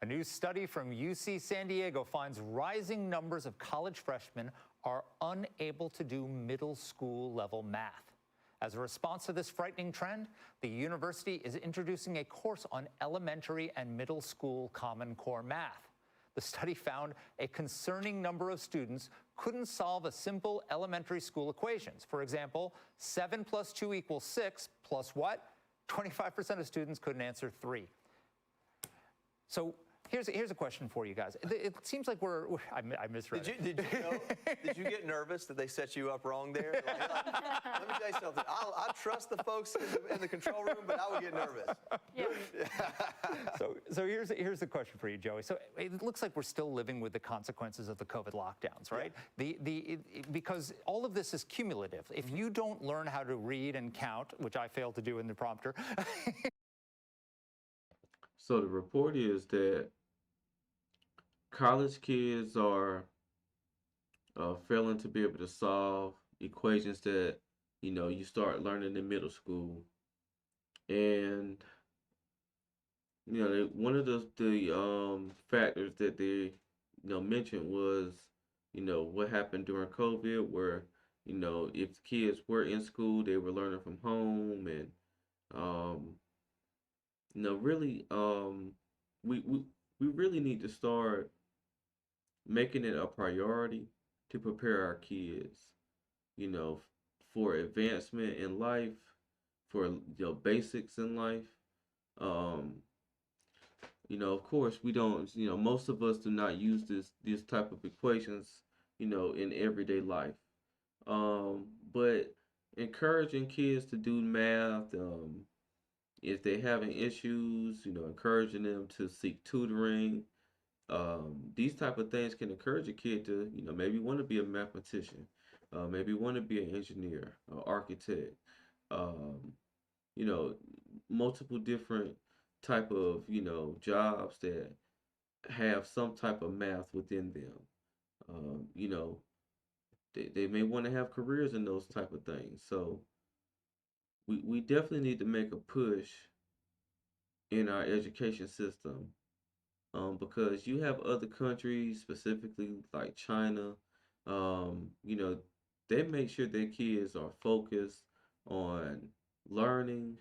A new study from UC San Diego finds rising numbers of college freshmen are unable to do middle school level math. As a response to this frightening trend, the university is introducing a course on elementary and middle school Common Core math. The study found a concerning number of students couldn't solve a simple elementary school equations. For example, 7 plus 2 equals 6 plus what? 25% of students couldn't answer 3. So here's a question for you guys. It seems like I misread it. Did you get nervous that they set you up wrong there? Let me tell you something. I trust the folks in the control room, but I would get nervous. Yeah. So here's the question for you, Joey. So it looks like we're still living with the consequences of the COVID lockdowns, right? Yeah. Because all of this is cumulative. If you don't learn how to read and count, which I failed to do in the prompter. So the report is that college kids are failing to be able to solve equations that you start learning in middle school, and one of the factors that they mentioned was what happened during COVID, where if the kids were in school, they were learning from home, and really we really need to start making it a priority to prepare our kids, you know, for advancement in life, for basics in life. Um, of course, we don't. Most of us do not use this type of equations, in everyday life. But encouraging kids to do math, if they're having issues, encouraging them to seek tutoring. These type of things can encourage a kid to, maybe want to be a mathematician, maybe want to be an engineer, an architect, um, you know, multiple different type of, jobs that have some type of math within them. Um, you know, they may want to have careers in those type of things. So we definitely need to make a push in our education system, because you have other countries, specifically like China, you know, they make sure their kids are focused on learning,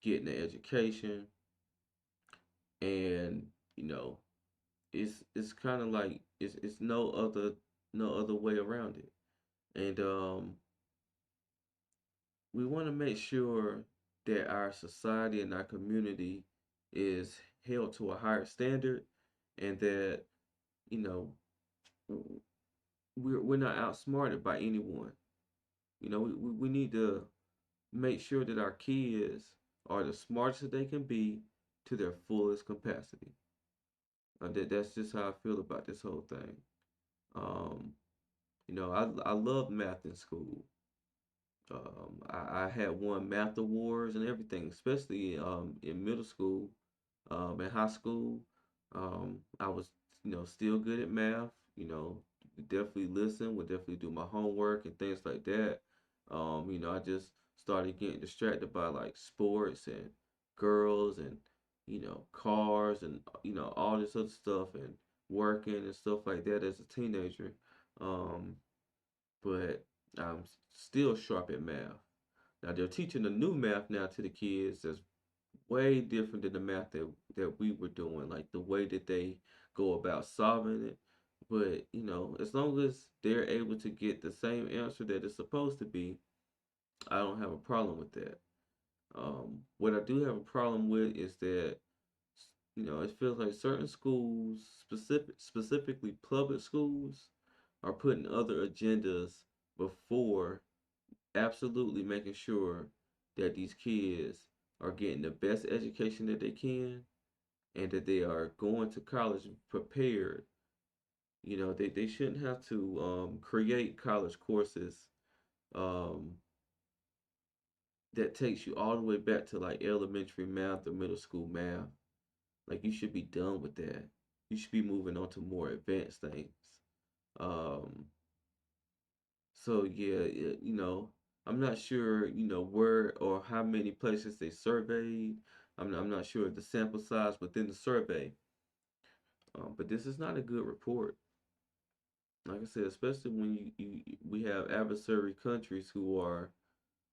getting an education, and it's kind of like it's no other way around it. And we want to make sure that our society and our community is held to a higher standard, and that you know w- we're not outsmarted by anyone. We need to make sure that our kids are the smartest that they can be to their fullest capacity. That's just how I feel about this whole thing. um I love math in school. I had won math awards and everything, especially in middle school, in high school. I was, still good at math. Definitely listen, would definitely do my homework and things like that. I just started getting distracted by like sports and girls and cars and all this other stuff and working and stuff like that as a teenager. Um, but I'm still sharp at math. Now they're teaching the new math now to the kids that's way different than the math that we were doing, like the way that they go about solving it. But as long as they're able to get the same answer that it's supposed to be, I don't have a problem with that. What I do have a problem with is that it feels like certain schools, specifically public schools, are putting other agendas before absolutely making sure that these kids are getting the best education that they can, and that they are going to college prepared. They shouldn't have to create college courses um, that takes you all the way back to like elementary math or middle school math. Like, you should be done with that. You should be moving on to more advanced things. Um, So yeah, I'm not sure, where or how many places they surveyed. I'm not sure the sample size within the survey, But this is not a good report. Like I said, especially when we have adversary countries who are,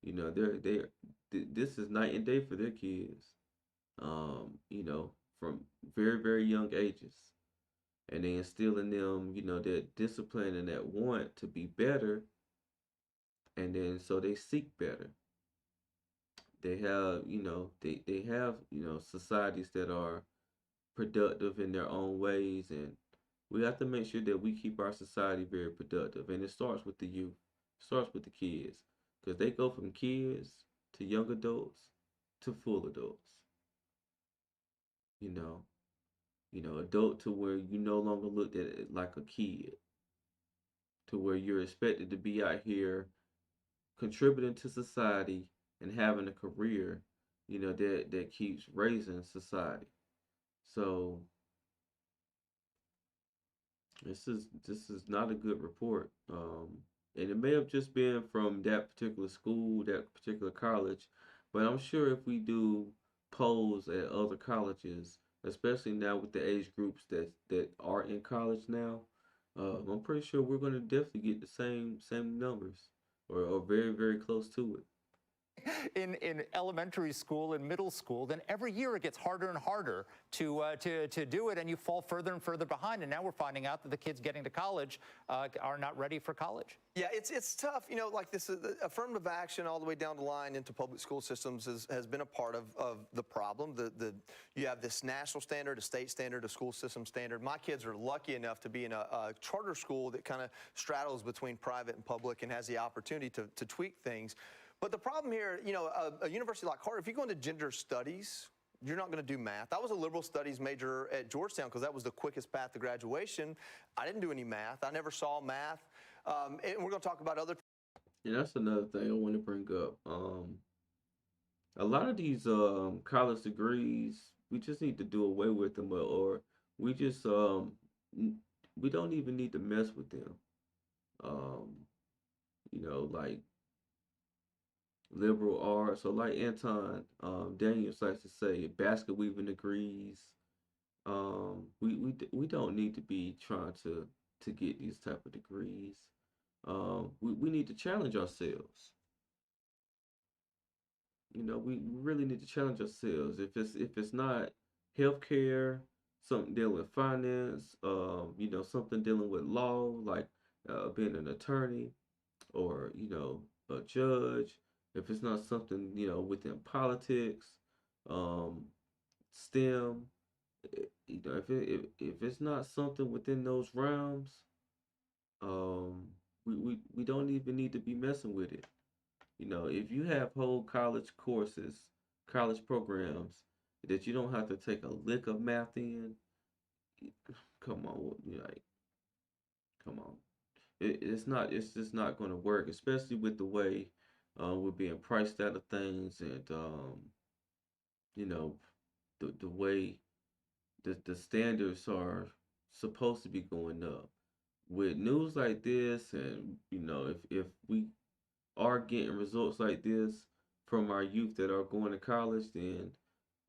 this is night and day for their kids. From very, very young ages. And they instill in them, that discipline and that want to be better. And then so they seek better. They have, they have, societies that are productive in their own ways. And we have to make sure that we keep our society very productive. And it starts with the youth, it starts with the kids. Because they go from kids to young adults to full adults. You know, adult to where you no longer looked at it like a kid, to where you're expected to be out here contributing to society and having a career, that keeps raising society. So this is not a good report. And it may have just been from that particular school, that particular college, but I'm sure if we do polls at other colleges, especially now with the age groups that are in college now, I'm pretty sure we're going to definitely get the same numbers, or very, very close to it. In elementary school and middle school, then every year it gets harder and harder to do it, and you fall further and further behind. And now we're finding out that the kids getting to college are not ready for college. Yeah, it's tough. Like this, affirmative action all the way down the line into public school systems has been a part of the problem. You have this national standard, a state standard, a school system standard. My kids are lucky enough to be in a charter school that kind of straddles between private and public and has the opportunity to tweak things. But the problem here, a university like Harvard, if you go into gender studies, you're not going to do math. I was a liberal studies major at Georgetown because that was the quickest path to graduation. I didn't do any math. I never saw math. And we're going to talk about other. Yeah, that's another thing I want to bring up. A lot of these college degrees, we just need to do away with them, or we just we don't even need to mess with them. Um, like liberal arts, so like Anton Daniels likes to say, basket weaving degrees. We don't need to be trying to get these type of degrees. We need to challenge ourselves. We really need to challenge ourselves. If it's not healthcare, something dealing with finance, something dealing with law, like being an attorney, or a judge. If it's not something within politics, um, STEM, if it's not something within those realms, um, we don't even need to be messing with it. If you have whole college courses, college programs that you don't have to take a lick of math in, come on, like, come on. It's just not going to work, especially with the way we're being priced out of things, and you know the way the standards are supposed to be going up. With news like this, and if we are getting results like this from our youth that are going to college, then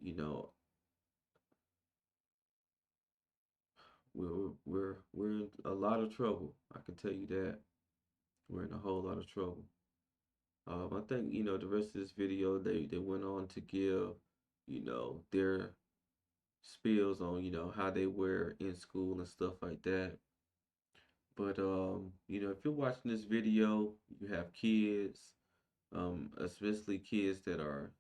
you know we're in a lot of trouble. I can tell you that we're in a whole lot of trouble. I think the rest of this video, they went on to give their spills on how they were in school and stuff like that. But if you're watching this video, you have kids, especially kids that are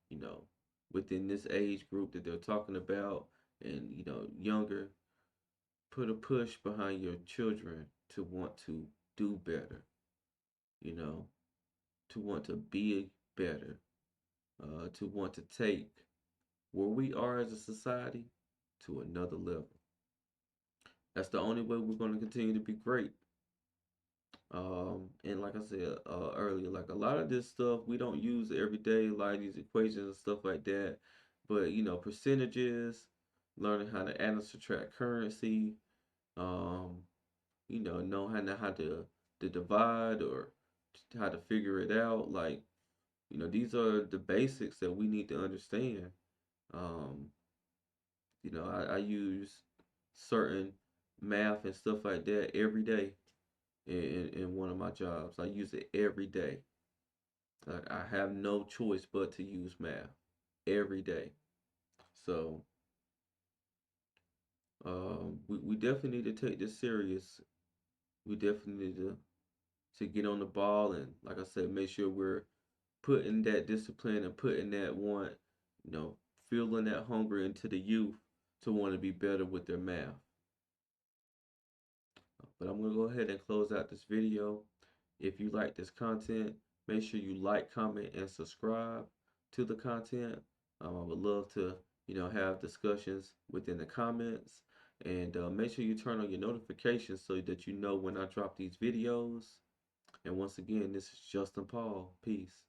within this age group that they're talking about, and younger. Put a push behind your children to want to do better. You know, to want to be better, to want to take where we are as a society to another level. That's the only way we're going to continue to be great. And like I said earlier, like a lot of this stuff we don't use every day, like these equations and stuff like that. But percentages, learning how to add and subtract currency, um, know how to divide, or how to figure it out. Like these are the basics that we need to understand. Um, I use certain math and stuff like that every day in one of my jobs. I use it every day. Like I have no choice but to use math every day. So we definitely need to take this serious. We definitely need to get on the ball and, like I said, make sure we're putting that discipline and putting that want, you know, feeling that hunger into the youth to want to be better with their math. But I'm going to go ahead and close out this video. If you like this content, make sure you like, comment, and subscribe to the content. I would love to, have discussions within the comments. And make sure you turn on your notifications so that you know when I drop these videos. And once again, this is Justin Paul. Peace.